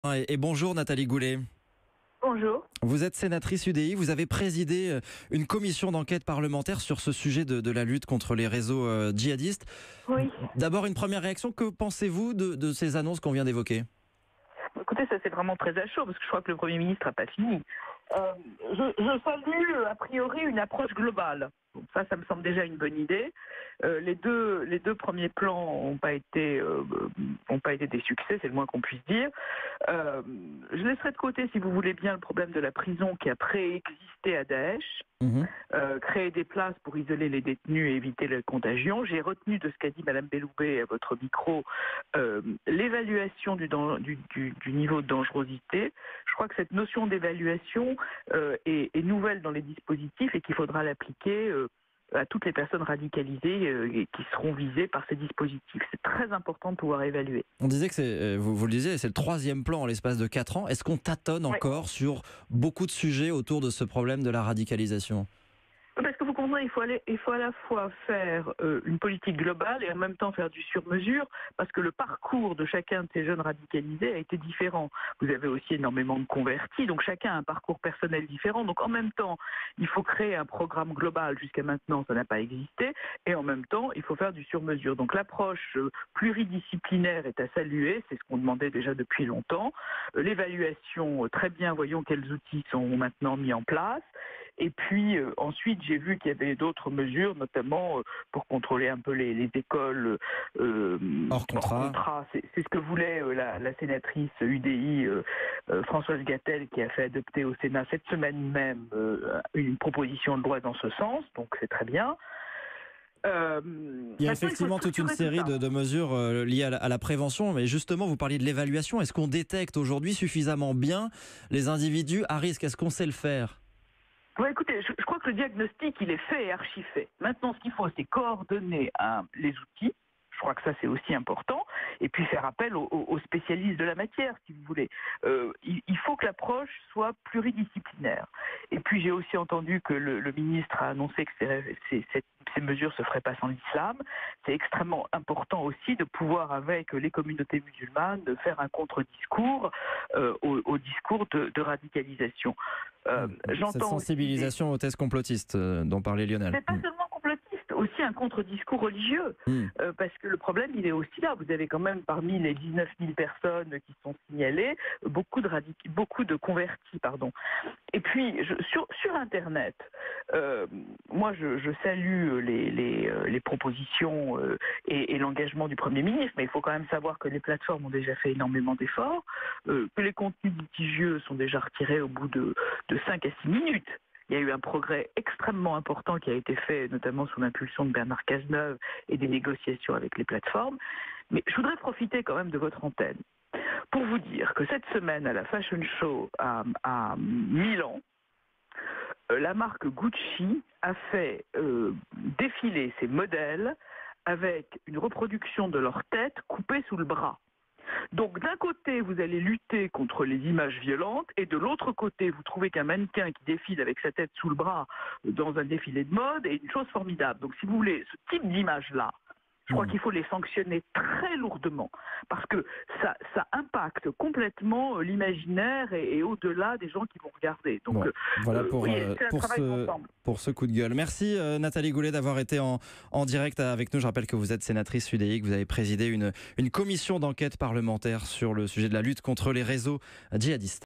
Et bonjour Nathalie Goulet. Bonjour. Vous êtes sénatrice UDI, vous avez présidé une commission d'enquête parlementaire sur ce sujet de la lutte contre les réseaux djihadistes. Oui. D'abord, une première réaction, que pensez-vous de ces annonces qu'on vient d'évoquer ? Écoutez, ça c'est vraiment très à chaud parce que je crois que le Premier ministre n'a pas fini. Je salue a priori une approche globale. Donc ça me semble déjà une bonne idée. Les deux premiers plans n'ont pas été des succès, c'est le moins qu'on puisse dire. Je laisserai de côté, si vous voulez bien, le problème de la prison qui a préexisté à Daesh. Créer des places pour isoler les détenus et éviter la contagion. J'ai retenu de ce qu'a dit Madame Belloubet à votre micro l'évaluation du niveau de dangerosité. Je crois que cette notion d'évaluation est nouvelle dans les dispositifs et qu'il faudra l'appliquer à toutes les personnes radicalisées qui seront visées par ces dispositifs. C'est très important de pouvoir évaluer. On disait que vous le disiez, c'est le troisième plan en l'espace de 4 ans. Est-ce qu'on tâtonne encore sur beaucoup de sujets autour de ce problème de la radicalisation ? Parce que vous comprenez, il faut à la fois faire une politique globale et en même temps faire du sur-mesure, parce que le parcours de chacun de ces jeunes radicalisés a été différent. Vous avez aussi énormément de convertis, donc chacun a un parcours personnel différent. Donc en même temps, il faut créer un programme global. Jusqu'à maintenant, ça n'a pas existé. Et en même temps, il faut faire du sur-mesure. Donc l'approche pluridisciplinaire est à saluer, c'est ce qu'on demandait déjà depuis longtemps. L'évaluation, très bien, voyons quels outils sont maintenant mis en place. Et puis ensuite, j'ai vu qu'il y avait d'autres mesures, notamment pour contrôler un peu les écoles hors contrat. C'est ce que voulait la sénatrice UDI Françoise Gatel, qui a fait adopter au Sénat cette semaine même une proposition de loi dans ce sens, donc c'est très bien. Il y a effectivement toute une série de mesures liées à la prévention, mais justement vous parliez de l'évaluation. Est-ce qu'on détecte aujourd'hui suffisamment bien les individus à risque ? Est-ce qu'on sait le faire ? Ouais, écoutez, je crois que le diagnostic, il est fait et archi fait. Maintenant, ce qu'il faut, c'est coordonner les outils. Je crois que ça, c'est aussi important. Et puis faire appel aux spécialistes de la matière, si vous voulez. Il faut que l'approche soit pluridisciplinaire. Et puis, j'ai aussi entendu que le ministre a annoncé que ces mesures se feraient pas sans l'islam. C'est extrêmement important aussi de pouvoir, avec les communautés musulmanes, de faire un contre-discours au discours de radicalisation. Cette sensibilisation aux thèses complotistes dont parlait Lionel. C'est pas seulement complotiste, aussi un contre-discours religieux. Parce que le problème, il est aussi là. Vous avez quand même, parmi les 19 000 personnes qui sont signalées, beaucoup de convertis, pardon. Et puis, sur Internet, moi, je salue les propositions et l'engagement du Premier ministre, mais il faut quand même savoir que les plateformes ont déjà fait énormément d'efforts, que les contenus litigieux sont déjà retirés au bout de 5 à 6 minutes. Il y a eu un progrès extrêmement important qui a été fait, notamment sous l'impulsion de Bernard Cazeneuve et des négociations avec les plateformes. Mais je voudrais profiter quand même de votre antenne pour vous dire que cette semaine, à la Fashion Show à Milan, la marque Gucci a fait défiler ses modèles avec une reproduction de leur tête coupée sous le bras. Donc d'un côté, vous allez lutter contre les images violentes et de l'autre côté, vous trouvez qu'un mannequin qui défile avec sa tête sous le bras dans un défilé de mode est une chose formidable. Donc si vous voulez, ce type d'image-là, je crois qu'il faut les sanctionner très lourdement parce que ça impacte complètement l'imaginaire et au-delà des gens qui vont regarder. Donc voilà pour ce coup de gueule. Merci Nathalie Goulet d'avoir été en direct avec nous. Je rappelle que vous êtes sénatrice UDI, que vous avez présidé une commission d'enquête parlementaire sur le sujet de la lutte contre les réseaux djihadistes.